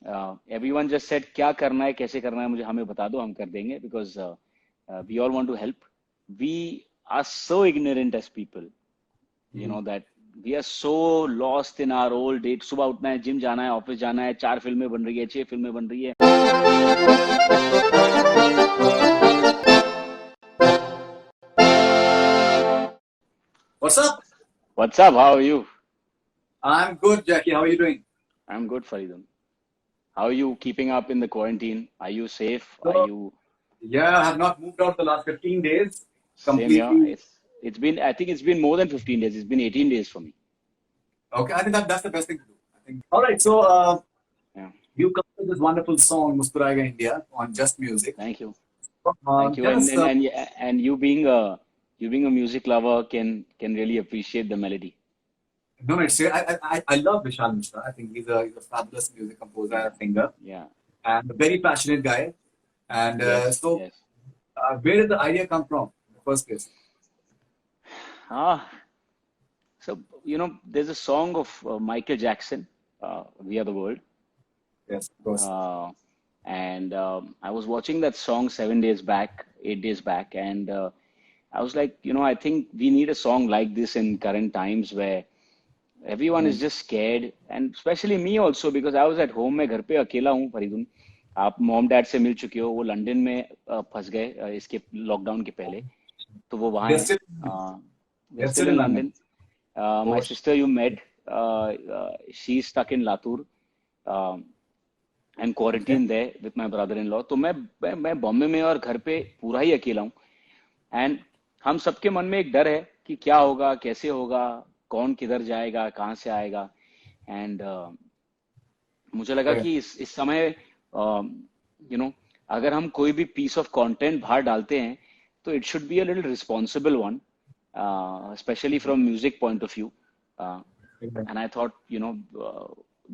Everyone just said क्या करना है कैसे करना है मुझे हमें बता दो हम कर देंगे because we all want to help. We are so ignorant as people, you know that we are so lost in our old age. सुबह उठना है जिम जाना है ऑफिस जाना है 4 फिल्में बन रही है 6 फिल्में बन रही है. What's up? What's up? How are you? I'm good, Jackie. How are you doing? I'm good, Faridun. How are you keeping up in the quarantine? Are you safe? Are So, you yeah, I have not moved out the last 15 days. same here? Completely. It's been I think it's been more than 15 days. It's been 18 days for me. Okay, I think that's the best thing to do. I think. All right, so Yeah. you come with this wonderful song, Muskurayega India, on Just Music. Thank you. Thank you. Tell And us, and and, and you being a music lover can really appreciate the melody. no, no, I love Vishal Mishra. I think he's a fabulous music composer, singer, Yeah. and a very passionate guy. And Yes. Yes. where did the idea come from in the first place? Ah. So there's a song of Michael Jackson, "We Are the World." Yes, of course. And I was watching that song 7 days back, 8 days back, and I was like, I think we need a song like this in current times where everyone is just scared, and especially me also because I was at home. मैं घर पे अकेला हूँ फरीदुन. आप mom dad से मिल चुके हो. वो लंदन में फंस गए इसके लॉकडाउन के पहले. तो वो वहाँ They're है. still, They're they're still still in in London. London. My Oh, sister you met, she's stuck in Latur. And okay. Quarantine they with my brother in law. तो मैं बॉम्बे में और घर पे पूरा ही अकेला हूँ. एंड हम सबके मन में एक डर है कि क्या होगा कैसे होगा कौन किधर जाएगा कहाँ से आएगा. एंड मुझे लगा Okay. कि इस समय अगर हम कोई भी पीस ऑफ कंटेंट बाहर डालते हैं तो it should be a little responsible one, especially from music point of view. Uh, Okay. and I thought,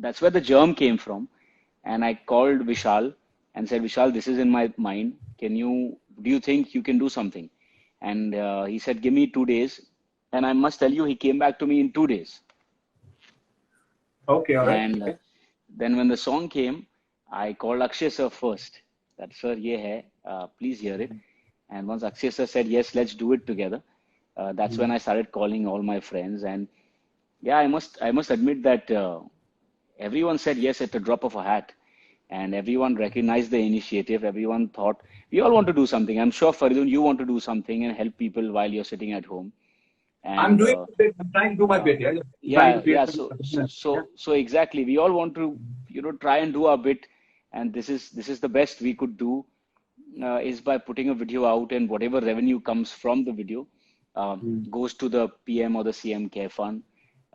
that's where the germ came from. And I called Vishal and said, Vishal, this is in my mind. Do you think you can do something? And he said, give me 2 days. And I must tell you, he came back to me in 2 days. Okay, all right. And then when the song came, I called Akshay sir first. That sir, ye hai, please hear it. And once Akshay sir said, yes, let's do it together. That's when I started calling all my friends. And yeah, I must admit that everyone said yes at the drop of a hat, and everyone recognized the initiative. Everyone thought we all want to do something. I'm sure Faridun, you want to do something and help people while you're sitting at home. I'm And doing my bit. I'm trying to do my bit. Yeah, just trying to yeah, create yeah. some. So exactly, we all want to try and do our bit, and this is the best we could do, is by putting a video out, and whatever revenue comes from the video goes to the PM or the CM Care Fund.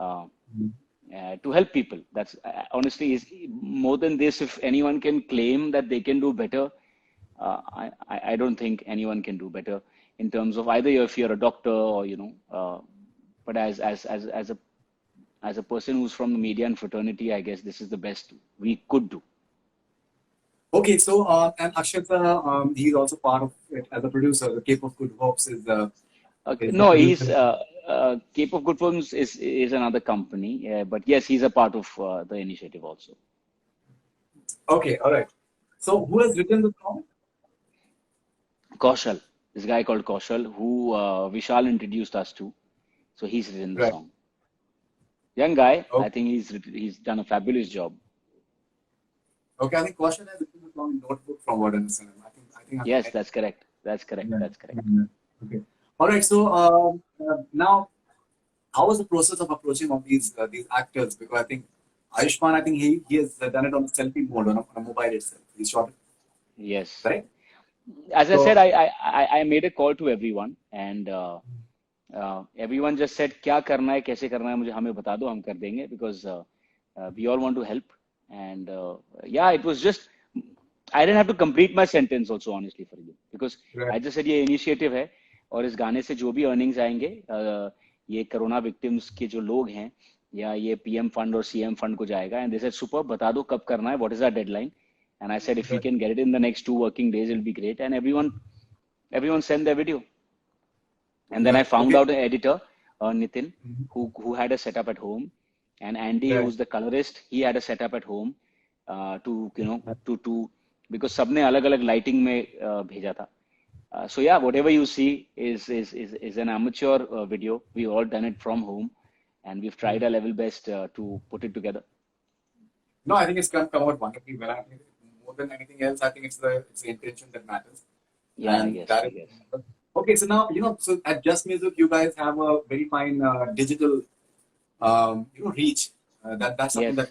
Uh, to help people. That's honestly is more than this. If anyone can claim that they can do better, I don't think anyone can do better in terms of either if you're a doctor or but as a person who's from the media and fraternity, I guess this is the best we could do. Okay, so and Akshat, he's also part of it as a producer. The Cape of Good Hopes is the No, he's producer. Cape of Good Films is another company, but yes, he's a part of the initiative also. Okay, all right. So who has written the song? Kaushal, this guy called Kaushal, who Vishal introduced us to. So he's written the Right. song. Young guy, Okay. I think he's done a fabulous job. Okay, I think Kaushal has written the song in Notebook from what I understand. I think I've Yes, met. that's correct. That's correct. Yeah. That's correct. Yeah. Okay. All right. So now, how was the process of approaching of these actors? Because I think Ayushman, I think he has done it on a selfie mode on a mobile itself. He shot it, Yes. right? As I said, So I made a call to everyone, and everyone just said क्या करना है कैसे करना है मुझे हमें बता दो हम कर देंगे because we all want to help. And yeah, it was just I didn't have to complete my sentence also honestly for you because right. I just said ये initiative है और इस गाने से जो भी earnings आएंगे ये कोरोना विक्टिम्स के जो लोग हैं या ये PM फंड और CM फंड को जाएगा. And they said super बता दो कब करना है, what is our deadline. And I said if we Right. can get it in the next 2 working days it'll be great. And everyone sent their video. And then I Right. found Okay. out an editor, Nitin, Mhm. who had a setup at home, and Andy, Right. who's the colorist, he had a setup at home. to because सबने अलग-अलग lighting में भेजा था. So yeah, whatever you see is an amateur video. We all done it from home, and we've tried our level best to put it together. No, I think it's come out wonderfully well. I think more than anything else, I think it's the intention that matters. Yeah, I And guess, that I is guess. okay. So now so at Just Music, you guys have a very fine digital reach. That's something Yes. that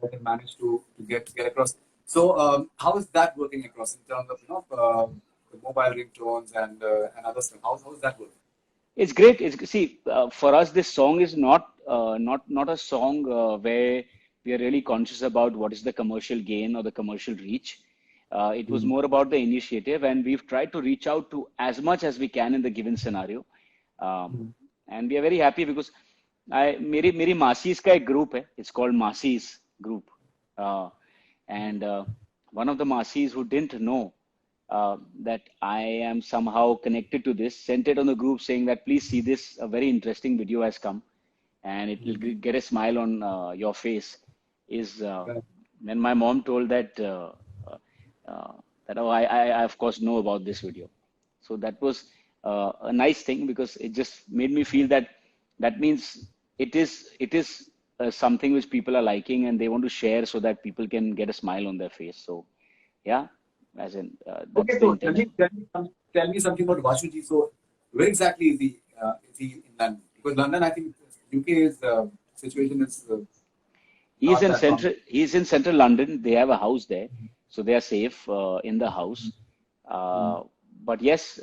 you can manage to get across. So how is that working across in terms of the mobile ringtones and other stuff? How is that working? It's great. See, for us, this song is not a song where we are really conscious about what is the commercial gain or the commercial reach. It was more about the initiative, and we've tried to reach out to as much as we can in the given scenario. Um, and we are very happy because मेरी मासीस का एक group है. It's called Masis Group, and one of the Masis who didn't know that I am somehow connected to this, sent it on the group saying that please see this, a very interesting video has come and it will get a smile on your face. Is when my mom told that oh, I of course know about this video. So that was a nice thing because it just made me feel that that means it is something which people are liking and they want to share so that people can get a smile on their face. So yeah, as in Okay, that's the so tell me, intention. tell me something about Vashuji. So, where exactly is he in London? Because London, I think UK is situation is not that promising. He's in central London. They have a house there, so they are safe in the house. Uh, but yes,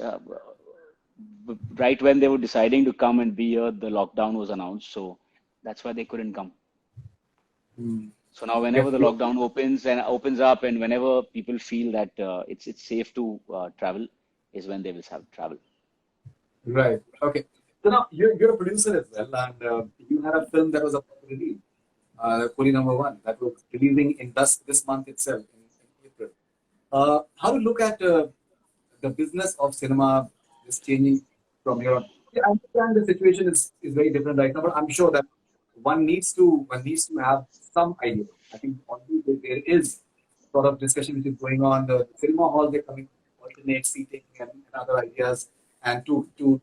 right when they were deciding to come and be here, the lockdown was announced, so that's why they couldn't come. Mm. So now, whenever Okay. the lockdown opens up, and whenever people feel that it's safe to travel, is when they will have travel. Right. Okay. So now you're a producer as well, and you had a film that was about to release, Koli Number One, that was releasing in this month itself in April. How to look at the business of cinema is changing from here on. Yeah, I understand the situation is very different right now, but I'm sure that one needs to have some idea. I think already there is sort of discussion which is going on. The cinema hall they're coming alternate seating and other ideas, and two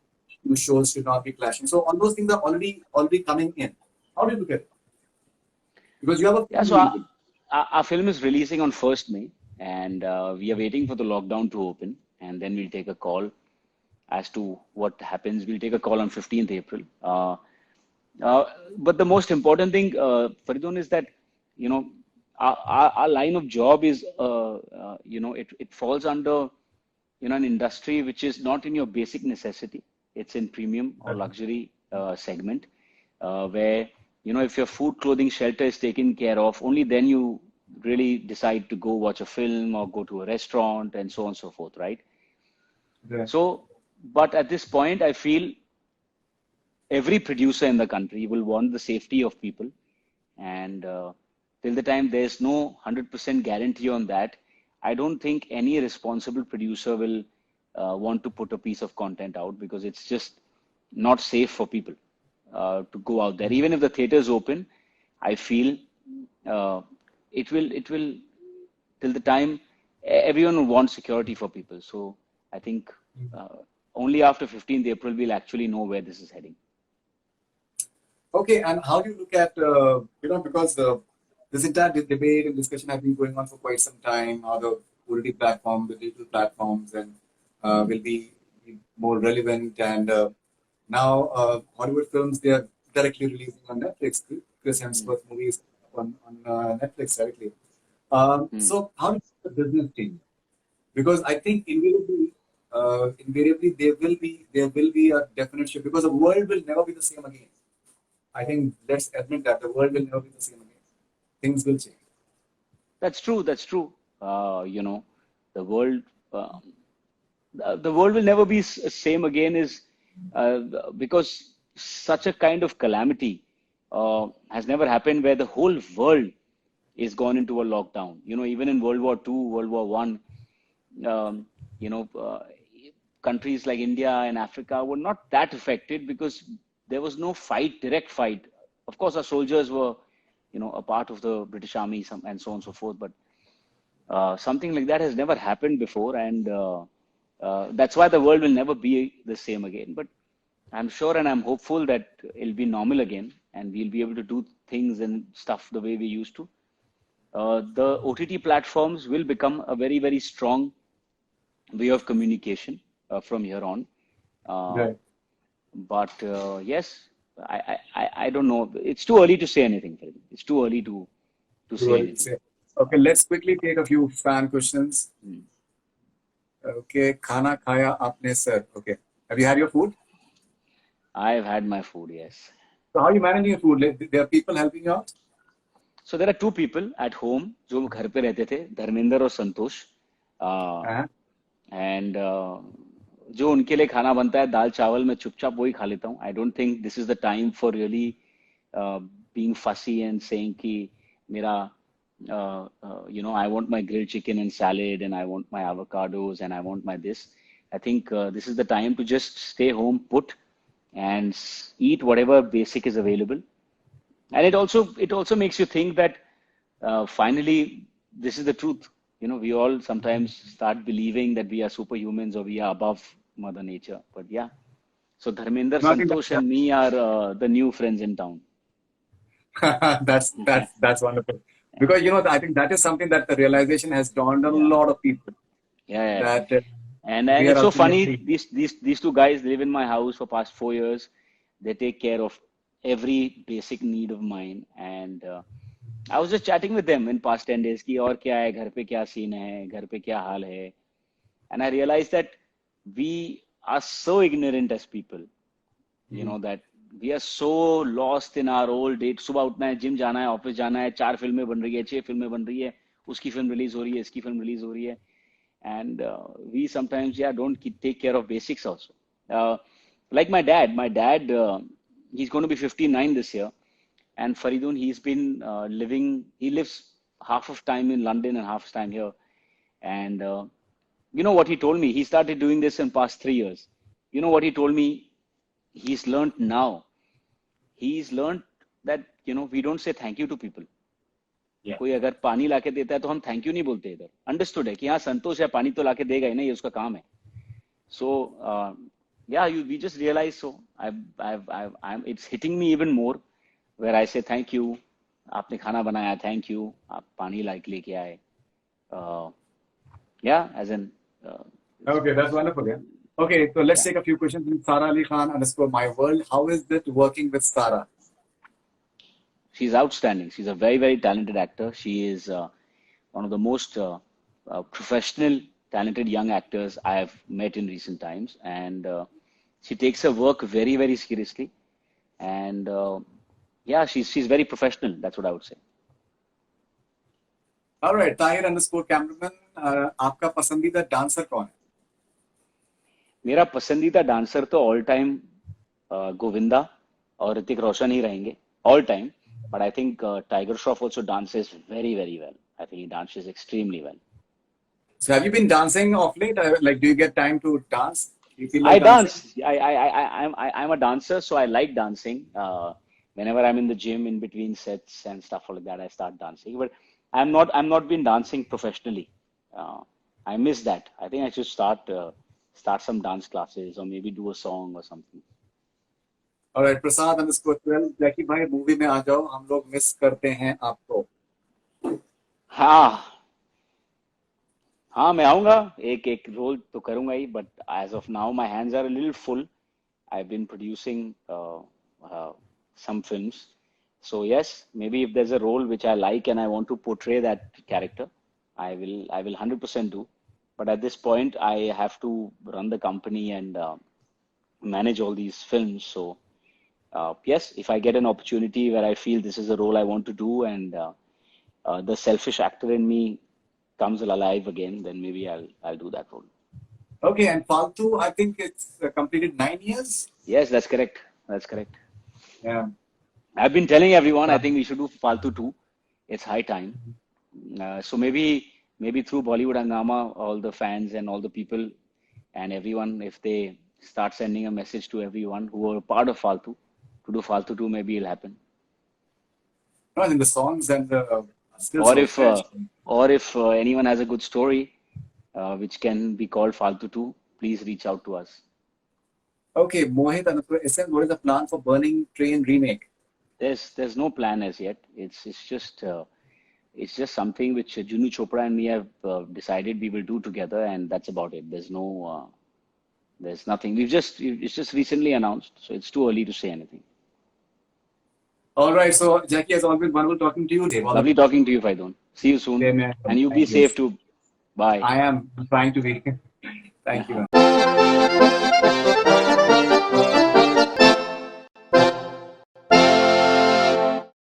shows should not be clashing. So all those things are already coming in. How do you look at it? Because you have a Yeah, film so releasing. our film is releasing on 1st May, and we are waiting for the lockdown to open, and then we'll take a call as to what happens. We'll take a call on 15th April. Uh, but the most important thing, Faridun, is that, you know, our line of job is, it falls under, an industry which is not in your basic necessity. It's in premium or luxury segment, where, if your food, clothing, shelter is taken care of, only then you really decide to go watch a film or go to a restaurant and so on and so forth, right? Right. So, but at this point, I feel every producer in the country will want the safety of people. And till the time there's no 100% guarantee on that, I don't think any responsible producer will want to put a piece of content out because it's just not safe for people to go out there. Even if the theaters open, I feel uh, it will till the time everyone will want security for people. So I think uh, only after 15th April we'll actually know where this is heading. Okay, and how do you look at, because this entire debate and discussion have been going on for quite some time, how the OTT platform, the digital platforms, and will be more relevant. And now Hollywood films, they are directly releasing on Netflix. Chris Hemsworth movies on Netflix directly. So how does the business change? Because I think invariably there will be a definite shift because the world will never be the same again. I think let's admit that the world will never be the same again. Things will change. That's true. That's true. The world, the world will never be same again is uh, because such a kind of calamity has never happened where the whole world is gone into a lockdown. Even in World War II, World War One, um, you know, uh, countries like India and Africa were not that affected because there was no fight, direct fight. Of course, our soldiers were a part of the British Army, and so on and so forth. But something like that has never happened before, and that's why the world will never be the same again. But I'm sure and I'm hopeful that it'll be normal again, and we'll be able to do things and stuff the way we used to. The OTT platforms will become a very, very strong way of communication from here on. Uh, Right. but yes, I don't know. It's too early to say anything, Farid. It's too early to Too say early to anything. say. Okay, let's quickly take a few fan questions. Hmm. Okay, खाना खाया आपने sir. Okay, have you had your food? I've had my food, yes. So how are you managing your food? Like, there are people helping you out? So there are two people at home जो घर पे रहते थे, धर्मेंद्र और संतोष. Uh, Uh-huh. And जो उनके लिए खाना बनता है दाल चावल मैं चुपचाप वही खा लेता हूँ. I don't think this is the time for really being fussy and saying कि मेरा I want my grilled chicken and salad and I want my avocados and I want my this. I think this is the time to just stay home put and eat whatever basic is available. And it also makes you think that finally this is the truth. We all sometimes start believing that we are superhumans or we are above mother nature. But yeah, so Dharmender, No, I think Santosh and me are the new friends in town. Yeah, that's wonderful. Because I think that is something that the realization has dawned on a yeah, lot of people yeah. that And we are it's so funny. ultimately. These two guys live in my house for past 4 years. They take care of every basic need of mine. And I was just chatting with them in past 10 days कि और क्या है घर पे क्या scene है घर पे क्या हाल है. And I realized that we are so ignorant as people. Mhm. That we are so lost in our old date. सुबह उठना है जिम जाना है ऑफिस जाना है 4 फिल्में बन रही है 6 फिल्में बन रही है उसकी फिल्म रिलीज हो रही है इसकी फिल्म रिलीज हो रही है. And we sometimes don't take care of basics also. uh, like my dad he's going to be 59 this year. And Faridun, he's been he lives half of time in London and half of time here. And you know what he told me? He started doing this in past 3 years. You know what he told me? He's learned now. He's learned that we don't say thank you to people. Yeah. कोई अगर पानी लाके देता है तो हम thank you नहीं बोलते इधर. अंडरस्टूड है कि हाँ संतोष है पानी तो लाके देगा ही ना ये उसका काम है. So yeah, we just realized. So it's hitting me even more where I say thank you. आपने खाना बनाया thank you. आप पानी लाके लेके आए. Uh, yeah, as in Okay, that's wonderful. Yeah. Okay, so let's yeah. take a few questions from Sara Ali Khan underscore my world. How is it working with Sara? She's outstanding. She's a very, very talented actor. She is one of the most professional, talented young actors I have met in recent times. And she takes her work very, very seriously. And yeah, she's very professional. That's what I would say. All right, Tahir underscore cameraman. आपका पसंदीदा dancer कौन है? मेरा पसंदीदा dancer तो all time Govinda और ऋतिक रोशन ही रहेंगे all time. But I think Tiger Shroff also dances very, very well. I think he dances extremely well. So have you been dancing of late? Like, do you get time to dance? Do you feel I like dancing? dance. I'm a dancer, so I like dancing. Whenever I'm in the gym in between sets and stuff like that, I start dancing. But I'm not been dancing professionally. Uh, I miss that. I think I should start some dance classes or maybe do a song or something. All right, Prasad underscore 12. जैकी भाई movie में आ जाओ हम लोग miss करते हैं आपको. हाँ हाँ मैं आऊंगा. एक एक रोल तो करूंगा ही. But as of now, my hands are a little full. I've been producing some films. So yes, maybe if there's a role which I like and I want to portray that character, I will 100% do. But at this point, I have to run the company and manage all these films. So yes, if I get an opportunity where I feel this is a role I want to do and the selfish actor in me comes alive again, then maybe I'll do that role. Okay, and Faltu, I think it's completed 9 years. Yes, that's correct. That's correct. Yeah. I've been telling everyone I think we should do Faltu 2. It's high time. So maybe through Bollywood Hangama, all the fans and all the people and everyone, if they start sending a message to everyone who are part of Faltu to do Faltu 2, maybe it'll happen. No, I think the songs and the skills Or are if fresh. anyone has a good story which can be called Faltu 2, please reach out to us. Okay, Mohit and SM, what is the plan for Burning Train remake? There's no plan as yet. It's just something which Junu Chopra and me have decided we will do together, and that's about it. There's nothing. It's just recently announced, so it's too early to say anything. All right, so Jackie, as always, wonderful talking to you. Dave, Lovely talking to you, Faidon. See you soon, Same here. and you be Thank you. safe too. Bye. I am trying to be. Thank you.